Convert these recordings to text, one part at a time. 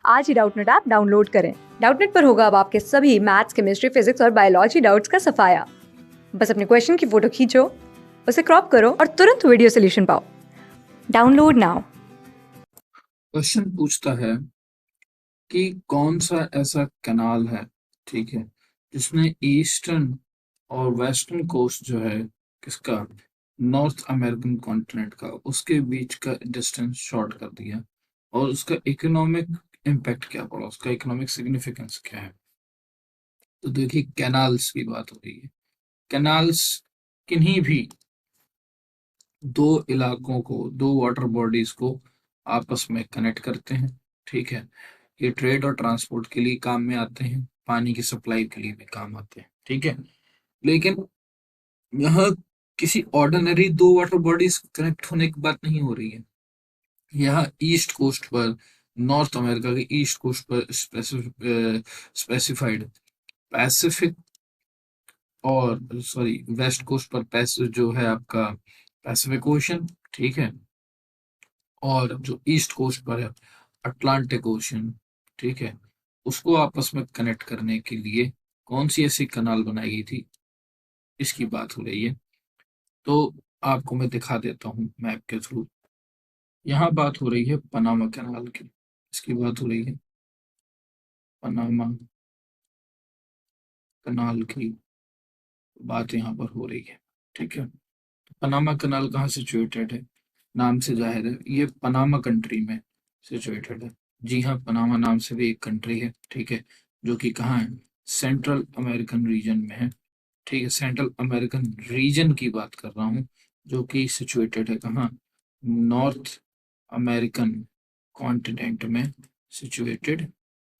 आज ही Doubtnut app download करें। Doubtnut पर होगा अब आपके सभी मैथ्स, केमिस्ट्री, फिजिक्स और बायोलॉजी डाउट्स का सफाया। बस अपने क्वेश्चन की फोटो खींचो, उसे क्रॉप करो और तुरंत वीडियो सोल्यूशन पाओ। Download now. क्वेश्चन पूछता है कि कौन सा ऐसा कैनाल है, ठीक है, जिसने ईस्टर्न और वेस्टर्न कोस्ट जो है किसका, नॉर्थ अमेरिकन कॉन्टिनेंट का, उसके बीच का डिस्टेंस शॉर्ट कर दिया और उसका इकोनॉमिक इम्पैक्ट क्या पड़ा, उसका इकोनॉमिक सिग्निफिकेंस क्या है। तो देखिए, कैनाल्स की बात हो रही है। कैनाल्स किन्हीं भी दो इलाकों को, दो वाटर बॉडीज को आपस में कनेक्ट करते हैं, ठीक है। ये ट्रेड और ट्रांसपोर्ट के लिए काम में आते हैं, पानी की सप्लाई के लिए भी काम आते हैं, ठीक है। लेकिन यहाँ किसी ऑर्डिनरी दो वाटर बॉडीज कनेक्ट होने की बात नहीं हो रही है। यहाँ ईस्ट कोस्ट पर, नॉर्थ अमेरिका के ईस्ट कोस्ट पर स्पेसिफाइड पैसिफिक, और सॉरी वेस्ट कोस्ट पर पैसिफिक जो है आपका पैसिफिक ओशन, ठीक है। और जो ईस्ट कोस्ट पर है अटलांटिक ओशन, ठीक है। उसको आपस में कनेक्ट करने के लिए कौन सी ऐसी कनाल बनाई गई थी, इसकी बात हो रही है। तो आपको मैं दिखा देता हूँ मैप के थ्रू। यहाँ बात हो रही है पनामा कैनाल की, इसकी बात हो रही है पनामा कनाल की बात यहाँ पर हो रही है, ठीक है। पनामा कनाल कहाँ सिचुएटेड है, नाम से जाहिर है ये पनामा कंट्री में सिचुएटेड है। जी हाँ, पनामा नाम से भी एक कंट्री है, ठीक है, जो कि कहाँ है, सेंट्रल अमेरिकन रीजन में है, ठीक है। सेंट्रल अमेरिकन रीजन की बात कर रहा हूँ, जो कि सिचुएटेड है कहाँ, नॉर्थ अमेरिकन कॉन्टिनेंट में सिचुएटेड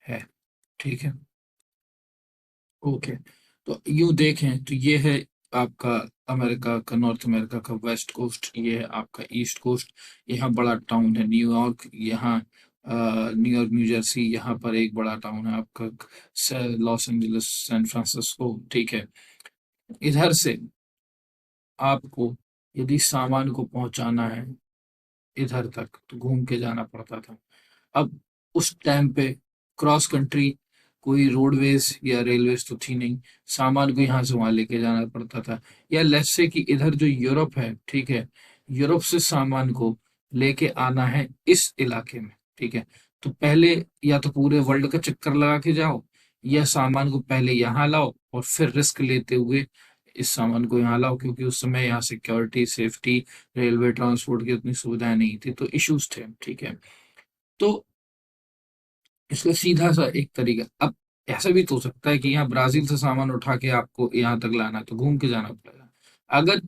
है, ठीक है। ओके, तो यूं देखें तो ये है आपका अमेरिका का, नॉर्थ अमेरिका का वेस्ट कोस्ट, ये है आपका ईस्ट कोस्ट। यहाँ बड़ा टाउन है न्यूयॉर्क, यहाँ न्यूयॉर्क न्यू जर्सी, यहाँ पर एक बड़ा टाउन है आपका लॉस एंजलिस, सैन फ्रांसिस्को, ठीक है। इधर से आपको यदि सामान को पहुंचाना है इधर तक तो घूम के जाना पड़ता था। अब उस टाइम पे क्रॉस कंट्री कोई रोडवेज या रेलवेज तो थी नहीं, सामान को यहाँ से वहां लेके जाना पड़ता था। या लेट्स से कि इधर जो यूरोप है, ठीक है, यूरोप से सामान को लेके आना है इस इलाके में, ठीक है। तो पहले या तो पूरे वर्ल्ड का चक्कर लगा के जाओ, या सामान को पहले यहाँ लाओ और फिर रिस्क लेते हुए इस सामान को यहाँ लाओ, क्योंकि उस समय यहाँ सिक्योरिटी, सेफ्टी, रेलवे ट्रांसपोर्ट की उतनी सुविधाएं नहीं थी, तो इश्यूज थे, ठीक है। तो इसका सीधा सा एक तरीका, अब ऐसा भी तो हो सकता है कि यहाँ ब्राजील से सामान उठा के आपको यहाँ तक लाना है तो घूम के जाना पड़ेगा। अगर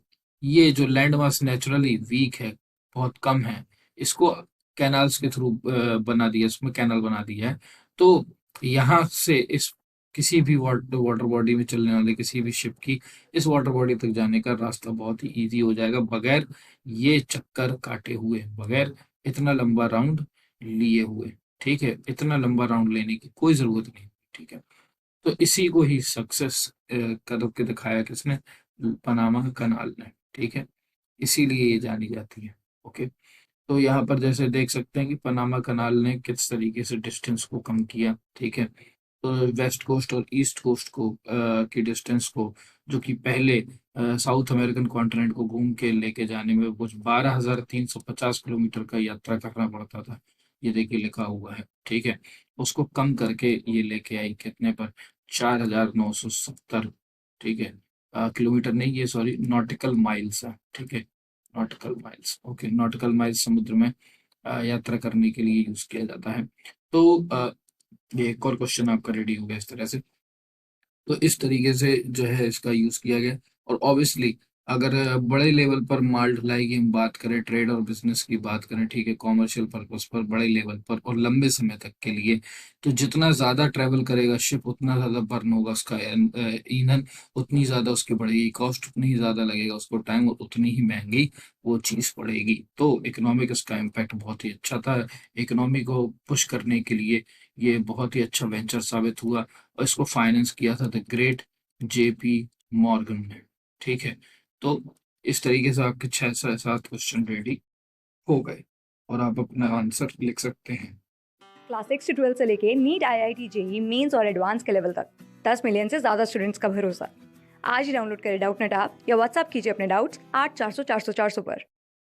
ये जो लैंड मास नेचुरली वीक है, बहुत कम है, इसको कैनाल्स के थ्रू बना दिया, इसमें कैनाल बना दिया है, तो यहाँ से इस किसी भी वाटर बॉडी में चलने वाले किसी भी शिप की इस वाटर बॉडी तक जाने का रास्ता बहुत ही इजी हो जाएगा, बगैर ये चक्कर काटे हुए, बगैर इतना लंबा राउंड लिए हुए, ठीक है। इतना लंबा राउंड लेने की कोई जरूरत नहीं, ठीक है। तो इसी को ही सक्सेस करके दिखाया किसने, पनामा कनाल ने, ठीक है। इसीलिए ये जानी जाती है। ओके, तो यहाँ पर जैसे देख सकते हैं कि पनामा कनाल ने किस तरीके से डिस्टेंस को कम किया, ठीक है। तो वेस्ट कोस्ट और ईस्ट कोस्ट को की डिस्टेंस को, जो कि पहले साउथ अमेरिकन कॉन्टिनेंट को घूम के लेके जाने में कुछ 12,350 किलोमीटर का यात्रा करना पड़ता था, ये देखिए लिखा हुआ है, ठीक है। उसको कम करके ये लेके आई कितने पर, 4,970, ठीक है। किलोमीटर नहीं, ये सॉरी नॉटिकल माइल्स है, ठीक है। Nautical miles, okay, nautical miles समुद्र में यात्रा करने के लिए यूज किया जाता है। तो ये एक और क्वेश्चन आपका रेडी हो गया इस तरह से। तो इस तरीके से जो है इसका यूज किया गया। और ऑब्वियसली अगर बड़े लेवल पर माल ढुलाई की हम बात करें, ट्रेड और बिजनेस की बात करें, ठीक है, कॉमर्शियल पर्पस पर बड़े लेवल पर और लंबे समय तक के लिए, तो जितना ज्यादा ट्रेवल करेगा शिप उतना ज्यादा बर्न होगा उसका ईंधन, उतनी ज्यादा उसकी बढ़ेगी कॉस्ट, उतनी ही ज्यादा लगेगा उसको टाइम, और उतनी ही महंगी वो चीज पड़ेगी। तो इकोनॉमिक इसका इम्पैक्ट बहुत ही अच्छा था, इकोनॉमी को पुश करने के लिए ये बहुत ही अच्छा वेंचर साबित हुआ। और इसको फाइनेंस किया था द ग्रेट जेपी मॉर्गन ने, ठीक है। तो इस तरीके से आपके 6 से 7 क्वेश्चन रेडी हो गए और आप अपना आंसर लिख सकते हैं। क्लास 6 से 12 से लेके नीट, IIT, जेई मेंस और एडवांस के लेवल तक 10 मिलियन से ज्यादा स्टूडेंट्स का भरोसा। आज ही डाउनलोड करें डाउटनेट ऐप या व्हाट्सएप कीजिए अपने डाउट्स 8400 400 400 पर।